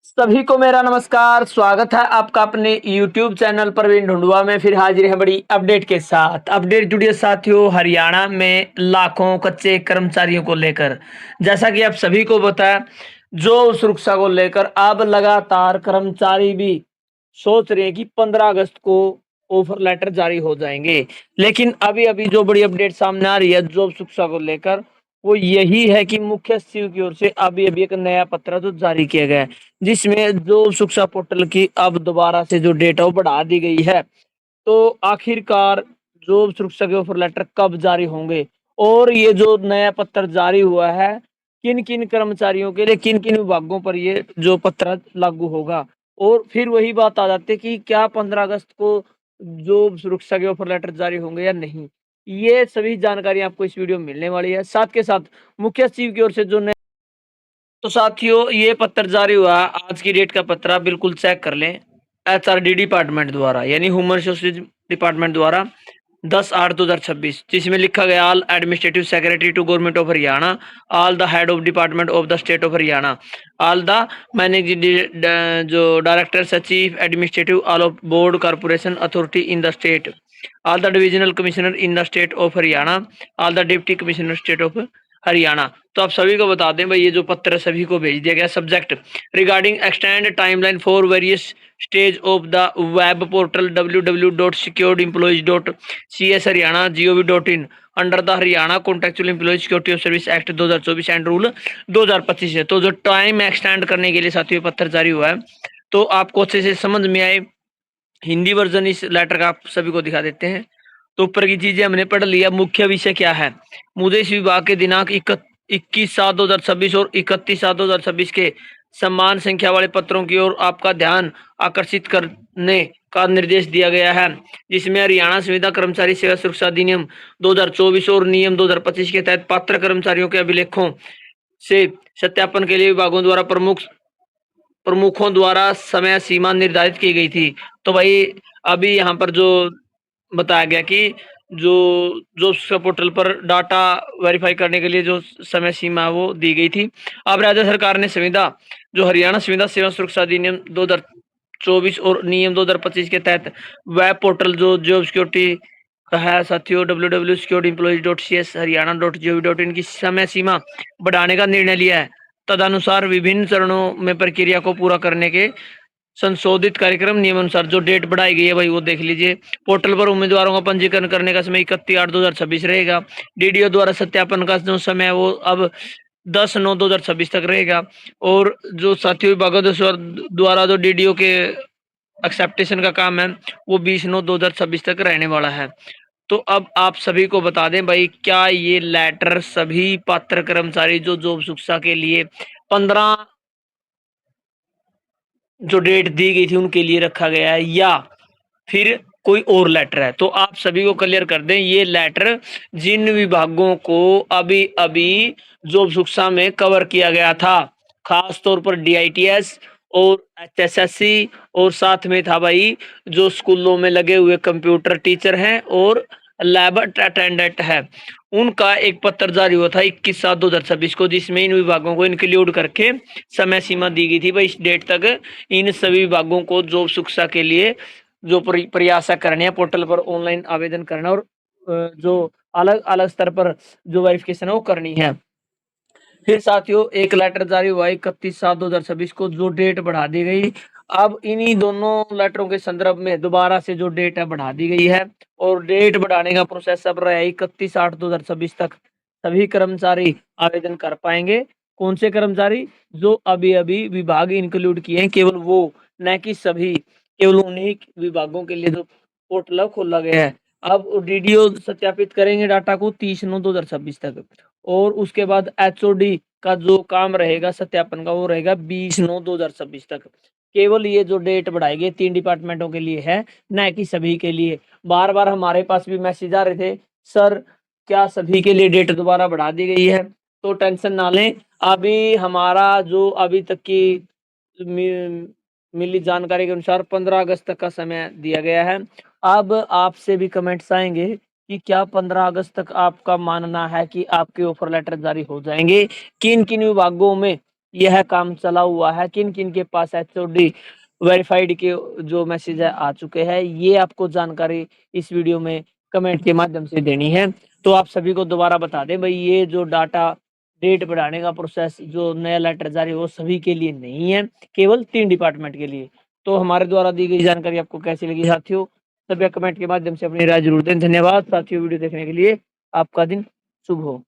सभी को मेरा नमस्कार। स्वागत है आपका अपने YouTube चैनल प्रवीण ढूंढुआ में। फिर हाजिर है बड़ी अपडेट के साथ। अपडेट जुड़िए साथियों, हरियाणा में लाखों कच्चे कर्मचारियों को लेकर। जैसा कि आप सभी को पता है, जॉब सुरक्षा को लेकर अब लगातार कर्मचारी भी सोच रहे हैं कि 15 अगस्त को ऑफर लेटर जारी हो जाएंगे। लेकिन अभी अभी जो बड़ी अपडेट सामने आ रही है जॉब सुरक्षा को लेकर, वो यही है कि मुख्य सचिव की ओर से अभी अभी एक नया पत्र जो जारी किया गया है, जिसमें जॉब सुरक्षा पोर्टल की अब दोबारा से जो डेट है वो बढ़ा दी गई है। तो आखिरकार जॉब सुरक्षा के ऑफर लेटर कब जारी होंगे और ये जो नया पत्र जारी हुआ है, किन किन कर्मचारियों के लिए, किन किन विभागों पर ये जो पत्र लागू होगा। और फिर वही बात आ जाती है कि क्या 15 अगस्त को जॉब सुरक्षा के ऑफर लेटर जारी होंगे या नहीं। ये सभी जानकारी आपको इस वीडियो में मिलने वाली है। साथ के साथ मुख्य सचिव की ओर से जो तो साथियों, ये पत्र जारी हुआ है, आज की डेट का पत्र आप बिल्कुल चेक कर लें। एचआरडी डिपार्टमेंट द्वारा यानी ह्यूमन रिसोर्सेज डिपार्टमेंट द्वारा 10/8/2026, जिसमें लिखा गया all administrative secretary to government of Haryana, all the head of department of the state of Haryana, all the managing जो director chief administrative all of board corporation authority in the state, all the divisional commissioner in the state of Haryana, all the deputy commissioner state of Haryana. तो आप सभी को बता दें भाई, ये जो पत्र सभी को भेज दिया गया। Subject regarding extend timeline for various stage of the web portal www.securedeemployees.cs.haryana.gov.in under the Haryana contractual employ security of service act 2024 and rule 2025 है। तो जो टाइम एक्सटेंड करने के लिए साथियों पत्र जारी हुआ है, तो आपको अच्छे से समझ में आए, हिंदी वर्जन इस लेटर का आप सभी को दिखा देते हैं। तो ऊपर की चीजें हमने पढ़ लिया। मुख्य विषय क्या है, मुझे इस विभाग के दिनांक 21/7/2026 और 31/7/2026 के समान संख्या वाले पत्रों की ओर आपका ध्यान आकर्षित करने का निर्देश दिया गया है, जिसमें हरियाणा संविदा कर्मचारी सेवा सुरक्षा अधिनियम 2024 और नियम 2025 के तहत पात्र कर्मचारियों के अभिलेखों से सत्यापन के लिए विभागों द्वारा प्रमुखों द्वारा समय सीमा निर्धारित की गई थी। तो भाई अभी यहाँ पर जो बताया गया कि जो जो उसका पोर्टल पर डाटा वेरीफाई करने के लिए जो समय सीमा है वो दी गई थी। अब राज्य सरकार ने संविदा जो हरियाणा संविदा सेवा सुरक्षा अधिनियम 2024 और नियम 2025 के तहत वेब पोर्टल जो जॉब सिक्योरिटी का है साथियों, www.securityemployees.cs.haryana.gov.in की समय सीमा बढ़ाने का निर्णय लिया है। तदनुसार विभिन्न चरणों में प्रक्रिया को पूरा करने के संशोधित कार्यक्रम नियमानुसार जो डेट बढ़ाई गई है भाई वो देख लीजिए। पोर्टल पर उम्मीदवारों का पंजीकरण करने का समय 31/8/2026 रहेगा। डीडीओ द्वारा सत्यापन का जो समय है वो अब 10/9/2026 तक रहेगा। और जो साथियों विभागों द्वारा जो डीडीओ के एक्सेप्टेशन का काम है वो 20/9/2026 तक रहने वाला है। तो अब आप सभी को बता दें भाई, क्या ये लेटर सभी पात्र कर्मचारी जो जॉब सुरक्षा के लिए 15 जो डेट दी गई थी उनके लिए रखा गया है, या फिर कोई और लेटर है। तो आप सभी को क्लियर कर दें, ये लेटर जिन विभागों को अभी अभी जॉब सुरक्षा में कवर किया गया था, खास तौर पर डीआईटीएस और एचएसएससी, और साथ में था भाई जो स्कूलों में लगे हुए कंप्यूटर टीचर हैं और लैब अटेंडेंट है, उनका एक पत्र जारी हुआ था 21/7/2026 को, जिसमें इन विभागों को इंक्लूड करके समय सीमा दी गई थी भाई इस डेट तक इन सभी विभागों को जॉब सुरक्षा के लिए जो प्रयास करने हैं पोर्टल पर ऑनलाइन आवेदन करना, और जो अलग अलग स्तर पर जो वेरिफिकेशन है वो करनी है। फिर साथियों एक लेटर जारी हुआ 31/7/2026 को, जो डेट बढ़ा दी गई। अब इन्हीं दोनों लेटरों के संदर्भ में दोबारा से जो डेट है बढ़ा दी गई है, और डेट बढ़ाने का प्रोसेस अब रहा है 31/8/2026 तक सभी कर्मचारी आवेदन कर पाएंगे। कौन से कर्मचारी, जो अभी अभी विभाग इंक्लूड किए हैं, केवल वो, न कि सभी, केवल उन्हीं विभागों के लिए जो पोर्टल खोला गया है। अब डीडीओ सत्यापित करेंगे डाटा को 30/9/2026 तक, और उसके बाद एचओडी का जो काम रहेगा सत्यापन का वो रहेगा 20/9/2026 तक। केवल ये जो डेट बढ़ाई गई 3 डिपार्टमेंटों के लिए है, न कि सभी के लिए। बार बार हमारे पास भी मैसेज आ रहे थे, सर क्या सभी के लिए डेट दोबारा बढ़ा दी गई है। तो टेंशन ना लें, अभी हमारा जो अभी तक की मिली जानकारी के अनुसार 15 अगस्त तक का समय दिया गया है। अब आपसे भी कमेंट्स आएंगे कि क्या 15 अगस्त तक आपका मानना है कि आपके ऑफर लेटर जारी हो जाएंगे, किन किन विभागों में यह काम चला हुआ है, किन किन के पास एचओडी वेरीफाइड के जो मैसेज है आ चुके हैं, ये आपको जानकारी इस वीडियो में कमेंट के माध्यम से देनी है। तो आप सभी को दोबारा बता दें भाई, ये जो डाटा डेट बढ़ाने का प्रोसेस जो नया लेटर जारी वो सभी के लिए नहीं है, केवल 3 डिपार्टमेंट के लिए। तो हमारे द्वारा दी गई जानकारी आपको कैसी लगी साथियों, कृपया कमेंट के माध्यम से अपनी राय जरूर दें। धन्यवाद साथियों वीडियो देखने के लिए, आपका दिन शुभ हो।